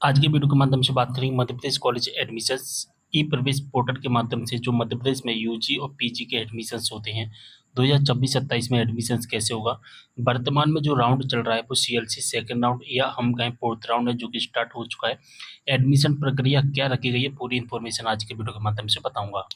आज के वीडियो के माध्यम से बात करेंगे मध्य प्रदेश कॉलेज एडमिशन्स ई प्रवेश पोर्टल के माध्यम से जो मध्य प्रदेश में यूजी और पीजी के एडमिशन्स होते हैं 2026-27 में एडमिशन्स कैसे होगा। वर्तमान में जो राउंड चल रहा है वो सीएलसी सेकंड राउंड या हम कहें फोर्थ राउंड है जो कि स्टार्ट हो चुका है। एडमिशन प्रक्रिया क्या रखी गई है पूरी इन्फॉर्मेशन आज के वीडियो के माध्यम से बताऊंगा।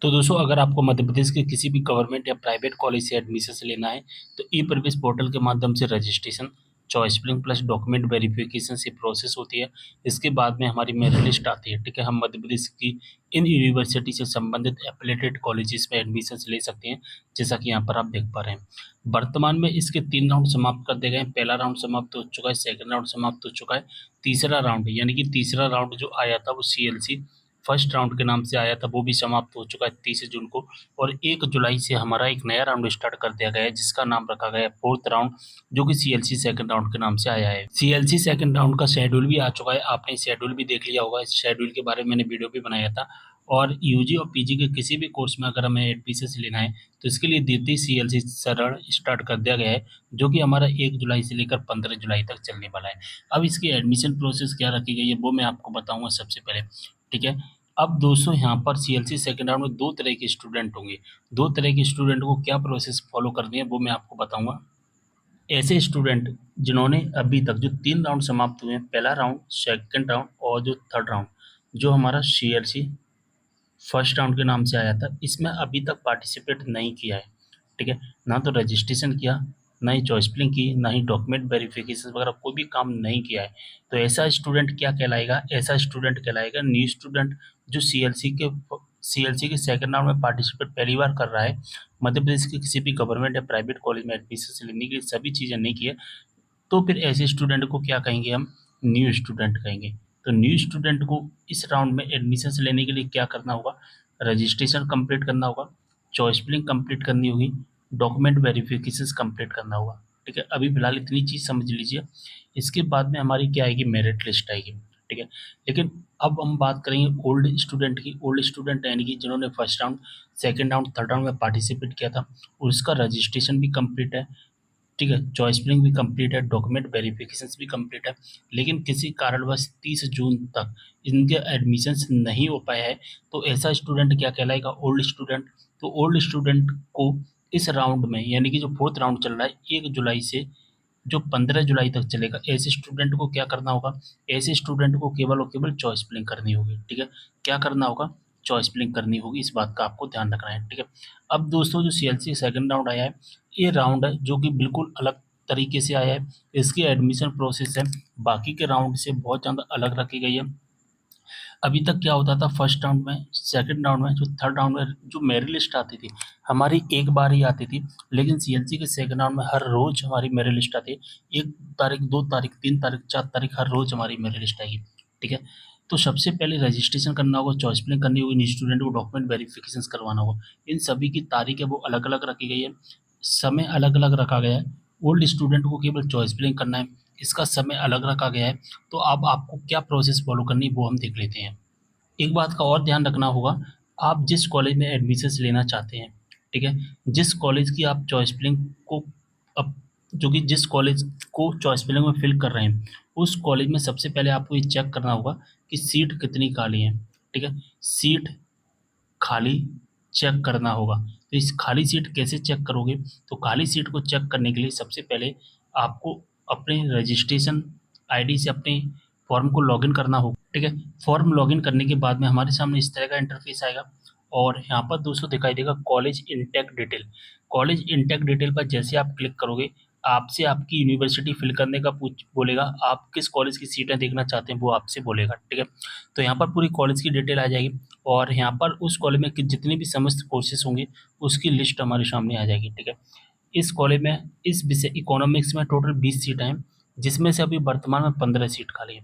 तो दोस्तों अगर आपको मध्य प्रदेश के किसी भी गवर्नमेंट या प्राइवेट कॉलेज से एडमिशन लेना है तो ई प्रवेश पोर्टल के माध्यम से registration choice filling plus document verification से प्रोसेस होती है। इसके बाद में हमारी मेरिट लिस्ट आती है। ठीक है, हम मध्य प्रदेश की इन यूनिवर्सिटी से संबंधित एफिलिएटेड कॉलेजेस में एडमिशन ले सकते हैं, जैसा कि यहाँ पर आप देख पा रहे हैं। वर्तमान में इसके 3 राउंड समाप्त कर दिए गए हैं। पहला राउंड समाप्त हो चुका है, सेकंड राउंड समाप्त हो चुका है, तीसरा राउंड यानी कि तीसरा राउंड जो आया था वो सीएलसी फर्स्ट राउंड के नाम से आया था, वो भी समाप्त हो चुका है 30 जून को। और 1 जुलाई से हमारा एक नया राउंड स्टार्ट कर दिया गया है जिसका नाम रखा गया है फोर्थ राउंड, जो कि सीएलसी सेकंड राउंड के नाम से आया है। सीएलसी सेकंड राउंड का शेड्यूल भी आ चुका है, आपने शेड्यूल भी देख लिया होगा। इस शेड्यूल के बारे में मैंने वीडियो भी बनाया था। और यूजी और पीजी के किसी भी कोर्स में अगर हमें एडमिशन लेना है तो इसके लिए द्वितीय सीएलसी चरण स्टार्ट कर दिया गया है, जो कि हमारा 1 जुलाई से लेकर 15 जुलाई तक चलने वाला है। अब इसकी एडमिशन प्रोसेस क्या रखी गई है वो मैं आपको बताऊंगा सबसे पहले। ठीक है, अब दोस्तों यहाँ पर सीएलसी सेकंड राउंड में 2 तरह के स्टूडेंट होंगे। 2 तरह के स्टूडेंट को क्या प्रोसेस फॉलो करनी है वो मैं आपको बताऊंगा। ऐसे स्टूडेंट जिन्होंने अभी तक जो 3 राउंड समाप्त हुए हैं, पहला राउंड, सेकंड राउंड और जो थर्ड राउंड, जो हमारा सीएलसी फर्स्ट राउंड के नाम से आया था, इसमें अभी तक पार्टिसिपेट नहीं किया है। ठीक है, ना तो रजिस्ट्रेशन किया, ना ही चॉइस फिलिंग की, ना ही डॉक्यूमेंट वेरिफिकेशन वगैरह कोई भी काम नहीं किया है। तो ऐसा स्टूडेंट क्या कहलाएगा? ऐसा स्टूडेंट कहलाएगा न्यू स्टूडेंट, जो सीएलसी के सेकंड राउंड में पार्टिसिपेट पहली बार कर रहा है। मध्य प्रदेश के किसी भी गवर्नमेंट या प्राइवेट कॉलेज में एडमिशन लेने के लिए सभी चीज़ें नहीं की है, तो फिर ऐसे स्टूडेंट को क्या कहेंगे? हम न्यू स्टूडेंट कहेंगे। तो न्यू स्टूडेंट को इस राउंड में एडमिशन लेने के लिए क्या करना होगा? रजिस्ट्रेशन कंप्लीट करना होगा, चॉइस फिलिंग कंप्लीट करनी होगी, डॉक्यूमेंट वेरिफिकेशन कंप्लीट करना होगा। ठीक है, अभी फिलहाल इतनी चीज़ समझ लीजिए। इसके बाद में हमारी क्या आएगी? मेरिट लिस्ट आएगी। ठीक है, लेकिन अब हम बात करेंगे ओल्ड स्टूडेंट की। ओल्ड स्टूडेंट यानी कि जिन्होंने first round, second round, third round में पार्टिसिपेट किया था, उसका रजिस्ट्रेशन भी कंप्लीट है। ठीक है, चॉइस फिलिंग भी कंप्लीट है, डॉक्यूमेंट वेरिफिकेशंस भी कंप्लीट है, लेकिन किसी कारणवश 30 जून तक इनके एडमिशन्स नहीं हो पाए हैं, तो ऐसा स्टूडेंट क्या कहलाएगा? Old student. तो ओल्ड स्टूडेंट को इस राउंड में यानी कि जो फोर्थ राउंड चल रहा है 1 जुलाई से जो 15 जुलाई तक चलेगा, ऐसे स्टूडेंट को क्या करना होगा? ऐसे स्टूडेंट को केवल और केवल चॉइस फिलिंग करनी होगी। ठीक है, क्या करना होगा? चॉइस फिलिंग करनी होगी, इस बात का आपको ध्यान रखना है। ठीक है, अब दोस्तों जो सीएलसी सेकंड राउंड आया है, ये राउंड है जो कि बिल्कुल अलग तरीके से आया है। इसकी एडमिशन प्रोसेस है बाकी के राउंड से बहुत ज़्यादा अलग रखी गई है। अभी तक क्या होता था? फर्स्ट राउंड में, सेकंड राउंड में, जो थर्ड राउंड में जो मेरिट लिस्ट आती थी हमारी एक बार ही आती थी, लेकिन सीएलसी के सेकंड राउंड में हर रोज हमारी मेरिट लिस्ट आती है। 1 तारीख, 2 तारीख, 3 तारीख, 4 तारीख हर रोज हमारी मेरिट लिस्ट आएगी। ठीक है, तो सबसे पहले रजिस्ट्रेशन करना होगा, चॉइस फिलिंग करनी होगी, स्टूडेंट को डॉक्यूमेंट वेरिफिकेशन करवाना होगा। इन सभी की तारीख है वो अलग अलग रखी गई है, समय अलग अलग रखा गया है। ओल्ड स्टूडेंट को केवल चॉइस फिलिंग करना है, इसका समय अलग रखा गया है। तो अब आपको क्या प्रोसेस फॉलो करनी है वो हम देख लेते हैं। एक बात का और ध्यान रखना होगा, आप जिस कॉलेज में एडमिशन्स लेना चाहते हैं, ठीक है, जिस कॉलेज की आप चॉइस फिलिंग को अब जो कि जिस कॉलेज को चॉइस फिलिंग में फिल कर रहे हैं, उस कॉलेज में सबसे पहले आपको ये चेक करना होगा कि सीट कितनी खाली है। ठीक है, सीट खाली चेक करना होगा। तो इस खाली सीट कैसे चेक करोगे? तो खाली सीट को चेक करने के लिए सबसे पहले आपको अपने रजिस्ट्रेशन आईडी से अपने फॉर्म को लॉगिन करना होगा। ठीक है, फॉर्म लॉगिन करने के बाद में हमारे सामने इस तरह का इंटरफेस आएगा और यहाँ पर दोस्तों दिखाई देगा college intake detail. College intake detail पर जैसे आप क्लिक करोगे, आपसे आपकी यूनिवर्सिटी फिल करने का पूछ बोलेगा, आप किस कॉलेज की सीटें देखना चाहते हैं वो आपसे बोलेगा। ठीक है, तो यहाँ पर पूरी कॉलेज की डिटेल आ जाएगी और यहाँ पर उस कॉलेज में जितने भी समस्त कोर्सेज होंगे उसकी लिस्ट हमारे सामने आ जाएगी। ठीक है, इस कॉलेज में इस विषय इकोनॉमिक्स में टोटल 20 सीटें हैं, जिसमें से अभी वर्तमान में 15 सीट खाली है।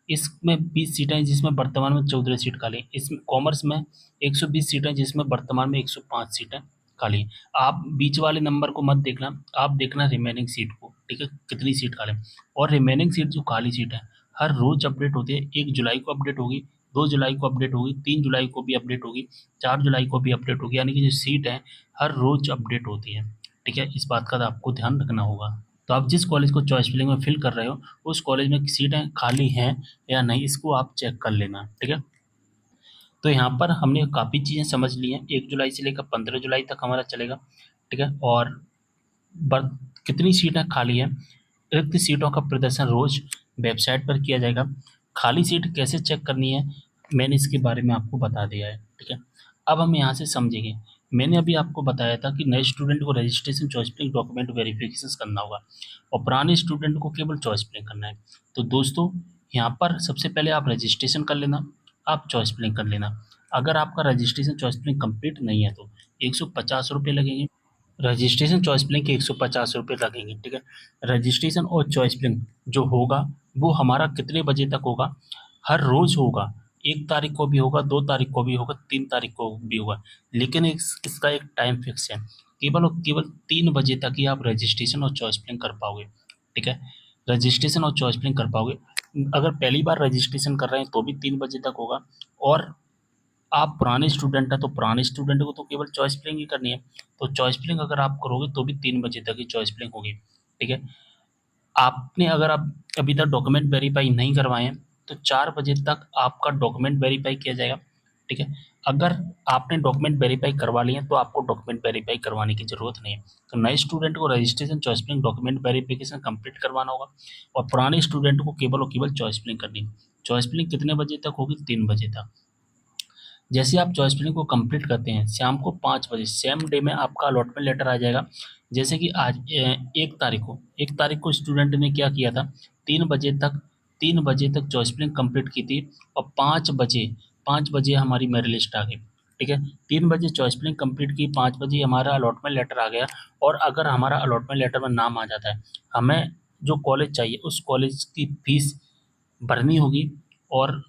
इसमें 20 सीटें हैं जिसमें वर्तमान में 14 सीट खाली है। इसमें कॉमर्स में 120 सीटें जिसमें वर्तमान में 105 सीटें खाली है। आप बीच वाले नंबर को मत देखना, आप देखना रिमेनिंग सीट को। ठीक है, कितनी सीट खाली है। और रिमेनिंग सीट जो खाली सीट है हर रोज अपडेट होती है। 1 जुलाई को अपडेट होगी, 2 जुलाई को अपडेट होगी, 3 जुलाई को भी अपडेट होगी, 4 जुलाई को भी अपडेट होगी, यानी कि जो सीट है हर रोज अपडेट होती है। ठीक है, इस बात का आपको ध्यान रखना होगा। तो आप जिस कॉलेज को चॉइस फिलिंग में फिल कर रहे हो उस कॉलेज में सीटें खाली हैं या नहीं, इसको आप चेक कर लेना, ठीक है। तो यहाँ पर हमने काफ़ी चीज़ें समझ ली हैं। 1 जुलाई से लेकर 15 जुलाई तक हमारा चलेगा, ठीक है। और बर कितनी सीटें खाली हैं, रिक्त सीटों का प्रदर्शन रोज वेबसाइट पर किया जाएगा। खाली सीट कैसे चेक करनी है, मैंने इसके बारे में आपको बता दिया है, ठीक है। अब हम यहाँ से समझेंगे। मैंने अभी आपको बताया था कि नए स्टूडेंट को registration choice filling document verification करना होगा और पुराने स्टूडेंट को केवल चॉइस फिलिंग करना है। तो दोस्तों, यहाँ पर सबसे पहले आप रजिस्ट्रेशन कर लेना, आप चॉइस फिलिंग कर लेना। अगर आपका रजिस्ट्रेशन चॉइस फिलिंग कंप्लीट नहीं है तो 150 रुपये लगेंगे। रजिस्ट्रेशन चॉइस फिलिंग के 150 रुपये लगेंगे, ठीक है। रजिस्ट्रेशन और चॉइस फिलिंग जो होगा वो हमारा कितने बजे तक होगा, हर रोज़ होगा। 1 तारीख को भी होगा, 2 तारीख को भी होगा, 3 तारीख को भी होगा, लेकिन इसका एक टाइम फिक्स है। केवल और केवल 3 बजे तक ही आप रजिस्ट्रेशन और चॉइस फिलिंग कर पाओगे, ठीक है। रजिस्ट्रेशन और चॉइस फिलिंग कर पाओगे। अगर पहली बार रजिस्ट्रेशन कर रहे हैं तो भी 3 बजे तक होगा, और आप पुराने स्टूडेंट हैं तो पुराने स्टूडेंट को तो केवल चॉइस फिलिंग ही करनी है। तो चॉइस फिलिंग अगर आप करोगे तो भी 3 बजे तक ही चॉइस फिलिंग होगी, ठीक है। आपने अगर आप अभी तक डॉक्यूमेंट वेरीफाई नहीं करवाए हैं तो 4 बजे तक आपका डॉक्यूमेंट वेरीफाई किया जाएगा, ठीक है। अगर आपने डॉक्यूमेंट वेरीफाई करवा लिए हैं तो आपको डॉक्यूमेंट वेरीफाई करवाने की ज़रूरत नहीं है। तो नए स्टूडेंट को registration choice filling document verification complete करवाना होगा और पुराने स्टूडेंट को केवल और केवल चॉइस फिलिंग करनी है। चॉइस फिलिंग कितने बजे तक होगी, 3 बजे तक। जैसे आप चॉइस फिलिंग को कंप्लीट करते हैं शाम को 5 बजे सेम डे में आपका अलॉटमेंट लेटर आ जाएगा। जैसे कि आज 1 तारीख को स्टूडेंट ने क्या किया था, 3 बजे तक चॉइस फिलिंग कंप्लीट की थी और 5 बजे हमारी मेरिट लिस्ट आ गई, ठीक है। 3 बजे चॉइस फिलिंग कंप्लीट की, 5 बजे हमारा अलॉटमेंट लेटर आ गया। और अगर हमारा अलॉटमेंट लेटर में नाम आ जाता है, हमें जो कॉलेज चाहिए उस कॉलेज की फीस भरनी होगी। और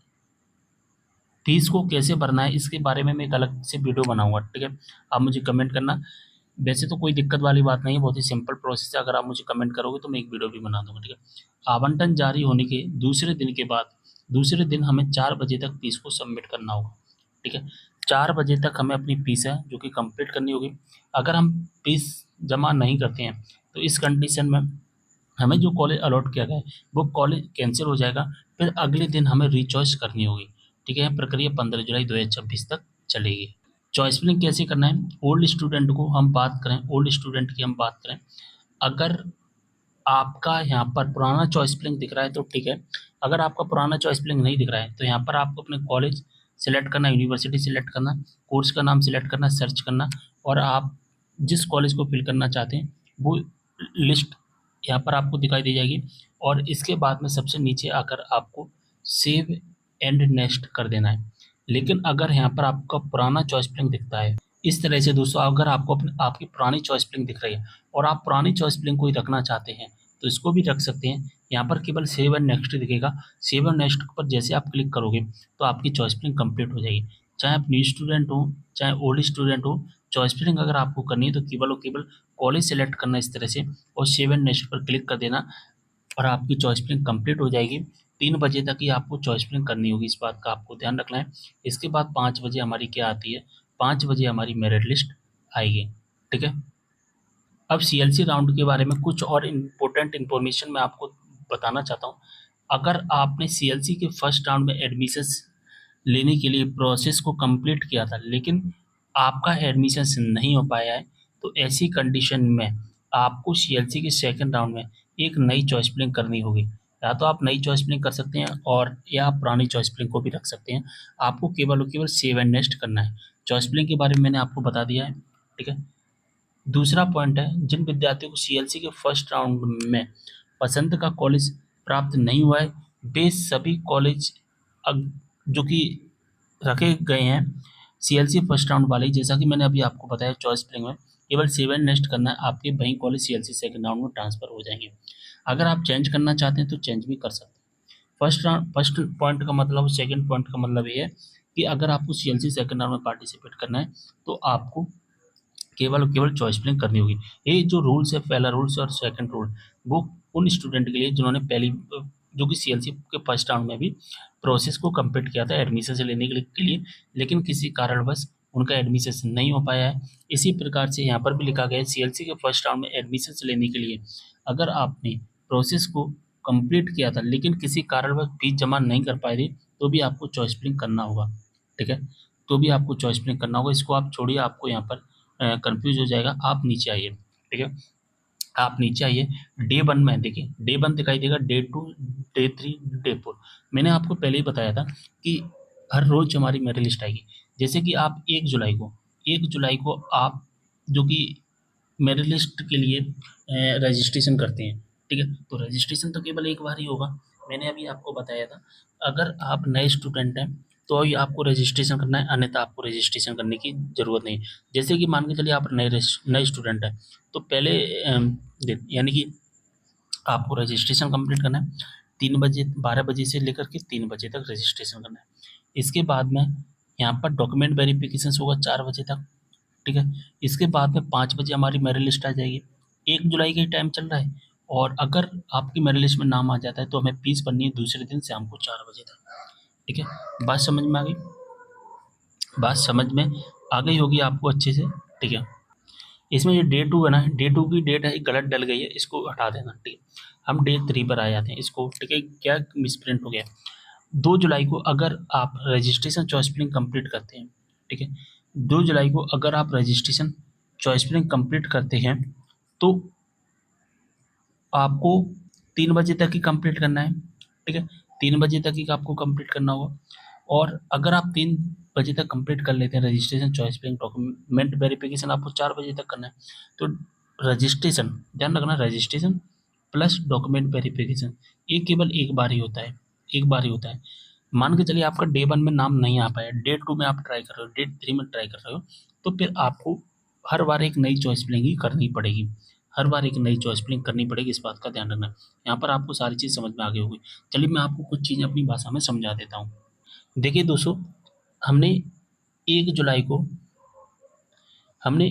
फीस को कैसे भरना है इसके बारे में मैं एक अलग से वीडियो बनाऊंगा, ठीक है। आप मुझे कमेंट करना। वैसे तो कोई दिक्कत वाली बात नहीं है, बहुत ही सिंपल प्रोसेस है। अगर आप मुझे कमेंट करोगे तो मैं एक वीडियो भी बना दूंगा, ठीक है। आवंटन जारी होने के दूसरे दिन के बाद दूसरे दिन हमें 4 बजे तक फीस को सबमिट करना होगा, ठीक है। 4 बजे तक हमें अपनी फीस है जो कि कंप्लीट करनी होगी। अगर हम फीस जमा नहीं करते हैं तो इस कंडीशन में हमें जो कॉलेज अलॉट किया गया है वो कॉलेज कैंसिल हो जाएगा। फिर अगले दिन हमें रीचॉइस करनी होगी, ठीक है। प्रक्रिया 15 जुलाई 2026 तक चलेगी। चॉइस फिलिंग कैसे करना है, ओल्ड स्टूडेंट की हम बात करें। अगर आपका यहाँ पर पुराना चॉइस फिलिंग दिख रहा है तो ठीक है। अगर आपका पुराना चॉइस फिलिंग नहीं दिख रहा है तो यहाँ पर आपको अपने कॉलेज सेलेक्ट करना, यूनिवर्सिटी सेलेक्ट करना, कोर्स का नाम सेलेक्ट करना, सर्च करना, और आप जिस कॉलेज को फिल करना चाहते हैं वो लिस्ट यहाँ पर आपको दिखाई दी जाएगी। और इसके बाद में सबसे नीचे आकर आपको सेव एंड नेक्स्ट कर देना है। लेकिन अगर यहाँ पर आपका पुराना चॉइस फिलिंग दिखता है, इस तरह से दोस्तों, अगर आपको आपकी पुरानी चॉइस फिलिंग दिख रही है और आप पुरानी चॉइस फिलिंग को ही रखना चाहते हैं तो इसको भी रख सकते हैं। यहाँ पर केवल सेव एंड नेक्स्ट दिखेगा। सेव एंड नेक्स्ट पर जैसे आप क्लिक करोगे तो आपकी चॉइस फिलिंग कंप्लीट हो जाएगी। चाहे आप न्यू स्टूडेंट हो चाहे ओल्ड स्टूडेंट हो, चॉइस फिलिंग अगर आपको करनी है तो केवल और केवल कॉलेज सेलेक्ट करना इस तरह से और सेव एंड नेक्स्ट पर क्लिक कर देना और आपकी चॉइस फिलिंग कंप्लीट हो जाएगी। 3 बजे तक ही आपको चॉइस फिलिंग करनी होगी, इस बात का आपको ध्यान रखना है। इसके बाद 5 बजे हमारी क्या आती है, 5 बजे हमारी मेरिट लिस्ट आएगी, ठीक है। अब सीएलसी राउंड के बारे में कुछ और इम्पोर्टेंट इन्फॉर्मेशन मैं आपको बताना चाहता हूँ। अगर आपने सीएलसी के फर्स्ट राउंड में एडमिशन्स लेने के लिए प्रोसेस को कंप्लीट किया था लेकिन आपका एडमिशन्स नहीं हो पाया है तो ऐसी कंडीशन में आपको सीएलसी के सेकंड राउंड में एक नई चॉइस फिलिंग करनी होगी। या तो आप नई चॉइस फिलिंग कर सकते हैं और या आप पुरानी चॉइस फिलिंग को भी रख सकते हैं। आपको केवल और केवल सेव एंड नेक्स्ट करना है। चॉइस फिलिंग के बारे में मैंने आपको बता दिया है, ठीक है। दूसरा पॉइंट है, जिन विद्यार्थियों को सीएलसी के फर्स्ट राउंड में पसंद का कॉलेज प्राप्त नहीं हुआ है वे सभी कॉलेज जो कि रखे गए हैं सीएलसी फर्स्ट राउंड वाले, जैसा कि मैंने अभी आपको बताया चॉइस फिलिंग में केवल सेव एंड नेक्स्ट करना है, आपके वही कॉलेज सीएलसी सेकंड राउंड में ट्रांसफर हो जाएंगे। अगर आप चेंज करना चाहते हैं तो चेंज भी कर सकते हैं। फर्स्ट पॉइंट का मतलब, सेकंड पॉइंट का मतलब ये है कि अगर आपको सीएलसी सेकंड राउंड में पार्टिसिपेट करना है तो आपको केवल और केवल चॉइस फिलिंग करनी होगी। ये जो रूल्स है, पहला रूल्स और सेकंड रूल, वो उन स्टूडेंट के लिए जिन्होंने पहली जो कि सीएलसी के फर्स्ट राउंड में भी प्रोसेस को कंप्लीट किया था एडमिशन से लेने के लिए लेकिन किसी कारणवश उनका एडमिशन नहीं हो पाया है। इसी प्रकार से यहाँ पर भी लिखा गया है सीएलसी के फर्स्ट राउंड में एडमिशन लेने के लिए अगर आपने प्रोसेस को कंप्लीट किया था लेकिन किसी कारणवश फीस जमा नहीं कर पाए थे तो भी आपको चॉइस फिलिंग करना होगा, ठीक है। तो भी आपको चॉइस फिलिंग करना होगा। इसको आप छोड़िए, आपको यहाँ पर कंफ्यूज हो जाएगा। आप नीचे आइए, ठीक है। आप नीचे आइए, डे 1 में देखिए, डे 1 दिखाई देगा, डे 2, डे 3, डे 4। मैंने आपको पहले ही बताया था कि हर रोज़ हमारी मेरिट लिस्ट आएगी। जैसे कि आप 1 जुलाई को आप जो कि मेरिट लिस्ट के लिए रजिस्ट्रेशन करते हैं, ठीक है। तो रजिस्ट्रेशन तो केवल एक बार ही होगा। मैंने अभी आपको बताया था, अगर आप नए स्टूडेंट हैं तो ही आपको रजिस्ट्रेशन करना है, अन्यथा आपको रजिस्ट्रेशन करने की ज़रूरत नहीं है। जैसे कि मान के चलिए आप नए स्टूडेंट हैं, तो पहले यानी कि आपको रजिस्ट्रेशन कंप्लीट करना है। 3 बजे, 12 बजे से लेकर के 3 बजे तक रजिस्ट्रेशन करना है। इसके बाद में यहाँ पर डॉक्यूमेंट वेरिफिकेशन होगा 4 बजे तक, ठीक है। इसके बाद में 5 बजे हमारी मेरिट लिस्ट आ जाएगी। 1 जुलाई का ही टाइम चल रहा है, और अगर आपकी मेरिट लिस्ट में नाम आ जाता है तो हमें फीस भरनी है दूसरे दिन शाम को 4 बजे तक, ठीक है। बात समझ में आ गई? बात समझ में आ गई होगी आपको अच्छे से, ठीक है। इसमें जो डे 2 है ना, डे 2 की डेट है गलत डल गई है, इसको हटा देना, ठीक है। हम डे 3 पर आ जाते हैं, इसको, ठीक है। क्या मिसप्रिंट हो गया? 2 जुलाई को अगर आप रजिस्ट्रेशन चॉइस फिलिंग कंप्लीट करते हैं, ठीक है। 2 जुलाई को अगर आप रजिस्ट्रेशन चॉइस फिलिंग कंप्लीट करते हैं तो आपको 3 बजे तक ही कंप्लीट करना है, ठीक है। 3 बजे तक ही आपको कंप्लीट करना होगा। और अगर आप 3 बजे तक कंप्लीट कर लेते हैं registration choice filling, document verification आपको 4 बजे तक करना है। तो रजिस्ट्रेशन, ध्यान रखना, रजिस्ट्रेशन प्लस डॉक्यूमेंट वेरिफिकेशन ये केवल एक बार ही होता है, एक बार ही होता है। मान के चलिए आपका डे 1 में नाम नहीं आ पाया, डे 2 में आप ट्राई कर रहे हो, डे 3 में ट्राई कर रहे हो, तो फिर आपको हर बार एक नई चॉइस फिलिंग ही करनी पड़ेगी। हर बार एक नई चॉइस फिलिंग करनी पड़ेगी, इस बात का ध्यान रखना। यहाँ पर आपको सारी चीज़ समझ में आ गई होगी। चलिए मैं आपको कुछ चीज़ें अपनी भाषा में समझा देता हूँ। देखिए दोस्तों, हमने 1 जुलाई को हमने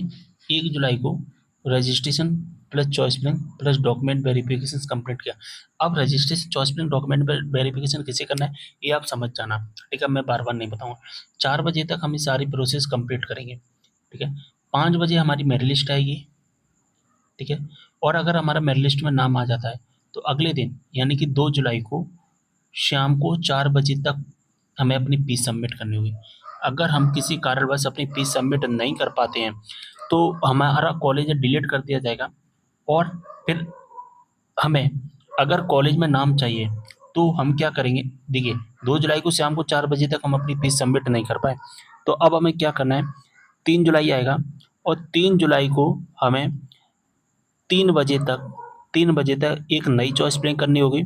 1 जुलाई को registration plus choice filling plus document verification complete किया। अब registration choice filling document verification कैसे करना है ये आप समझ जाना, ठीक है। मैं बार बार नहीं बताऊँगा। 4 बजे तक हम ये सारी प्रोसेस कंप्लीट करेंगे, ठीक है। 5 बजे हमारी मेरिट लिस्ट आएगी, ठीक है। और अगर हमारा मेरिट लिस्ट में नाम आ जाता है तो अगले दिन यानी कि 2 जुलाई को शाम को 4 बजे तक हमें अपनी फीस सबमिट करनी होगी। अगर हम किसी कारणवश अपनी फीस सबमिट नहीं कर पाते हैं तो हमारा कॉलेज डिलीट कर दिया जाएगा। और फिर हमें अगर कॉलेज में नाम चाहिए तो हम क्या करेंगे? देखिए, 2 जुलाई को शाम को 4 बजे तक हम अपनी फीस सबमिट नहीं कर पाए, तो अब हमें क्या करना है? 3 जुलाई आएगा और 3 जुलाई को हमें 3 बजे तक 3 बजे तक एक नई चॉइस फिलिंग करनी होगी।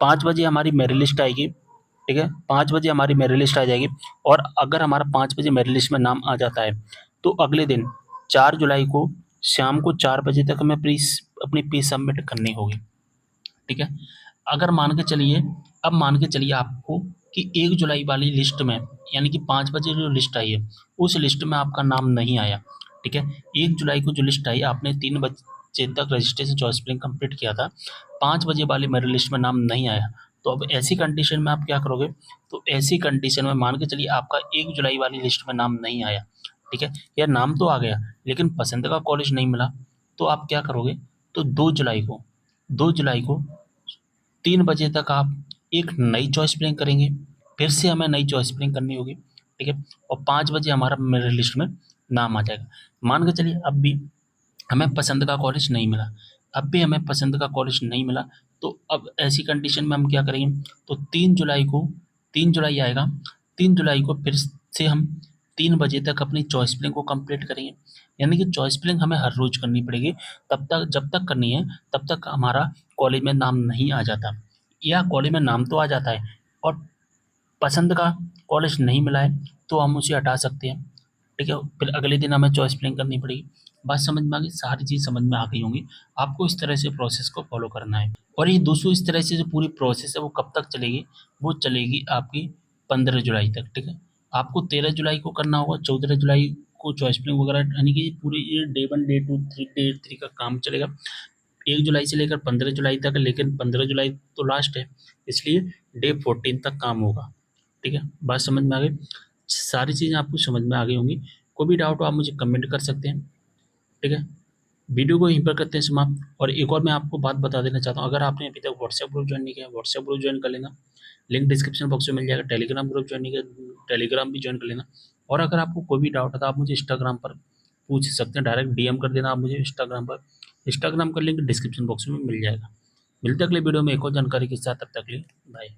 5 बजे हमारी मेरिट लिस्ट आएगी, ठीक है। 5 बजे हमारी मेरिट लिस्ट आ जाएगी, और अगर हमारा 5 बजे मेरिट लिस्ट में नाम आ जाता है तो अगले दिन 4 जुलाई को शाम को 4 बजे तक हमें अपनी फीस सबमिट करनी होगी, ठीक है। अगर मान के चलिए, अब मान के चलिए आपको कि 1 जुलाई वाली लिस्ट में यानी कि 5 बजे जो लिस्ट आई है उस लिस्ट में आपका नाम नहीं आया, ठीक है। 1 जुलाई को जो लिस्ट आई आपने 3 बजे तक रजिस्ट्रेशन चॉइस फिलिंग कंप्लीट किया था, 5 बजे वाली मेरिट लिस्ट में नाम नहीं आया, तो अब ऐसी कंडीशन में आप क्या करोगे? तो ऐसी कंडीशन में मान के चलिए आपका 1 जुलाई वाली लिस्ट में नाम नहीं आया, ठीक है, या नाम तो आ गया लेकिन पसंद का कॉलेज नहीं मिला, तो आप क्या करोगे? तो 2 जुलाई को 3 बजे तक आप एक नई चॉइस फिलिंग करेंगे, फिर से हमें नई चॉइस फिलिंग करनी होगी, ठीक है। और 5 बजे हमारा मेरिट लिस्ट में नाम आ जाएगा। मान के चलिए अब भी हमें पसंद का कॉलेज नहीं मिला, तो अब ऐसी कंडीशन में हम क्या करेंगे? तो 3 जुलाई आएगा, 3 जुलाई को फिर से हम 3 बजे तक अपनी चॉइस फिलिंग को कंप्लीट करेंगे। यानी कि चॉइस फिलिंग हमें हर रोज़ करनी पड़ेगी, तब तक जब तक करनी है तब तक हमारा कॉलेज में नाम नहीं आ जाता, या कॉलेज में नाम तो आ जाता है और पसंद का कॉलेज नहीं मिला है तो हम उसे हटा सकते हैं, ठीक है। फिर अगले दिन हमें चॉइस फिलिंग करनी पड़ेगी। बात समझ में आ गई? सारी चीज़ समझ में आ गई होंगी। आपको इस तरह से प्रोसेस को फॉलो करना है। और ये दोस्तों इस तरह से जो पूरी प्रोसेस है वो कब तक चलेगी? वो चलेगी आपकी 15 जुलाई तक, ठीक है। आपको 13 जुलाई को करना होगा, 14 जुलाई को चॉइस फिलिंग वगैरह, यानी कि पूरी ये डे 1, डे 2, डे 3 का काम चलेगा 1 जुलाई से लेकर 15 जुलाई तक, लेकिन 15 जुलाई तो लास्ट है, इसलिए डे 14 तक काम होगा, ठीक है। बात समझ में आ गई? सारी चीज़ें आपको समझ में आ गई होंगी। कोई भी डाउट हो आप मुझे कमेंट कर सकते हैं, ठीक है? वीडियो को यहीं पर करते हैं समाप्त। और एक और मैं आपको बात बता देना चाहता हूँ, अगर आपने अभी तक व्हाट्सएप ग्रुप जॉइन नहीं किया, व्हाट्सएप ग्रुप जॉइन कर लेना, लिंक डिस्क्रिप्शन बॉक्स में मिल जाएगा। टेलीग्राम ग्रुप जॉइन नहीं किया, टेलीग्राम भी जॉइन कर लेना। और अगर आपको कोई भी डाउट है तो आप मुझे इंस्टाग्राम पर पूछ सकते हैं, डायरेक्ट डीएम कर देना आप मुझे इंस्टाग्राम पर। इंस्टाग्राम का लिंक डिस्क्रिप्शन बॉक्स में मिल जाएगा। मिलते हैं अगले वीडियो में एक और जानकारी के साथ, तब तक के लिए बाय।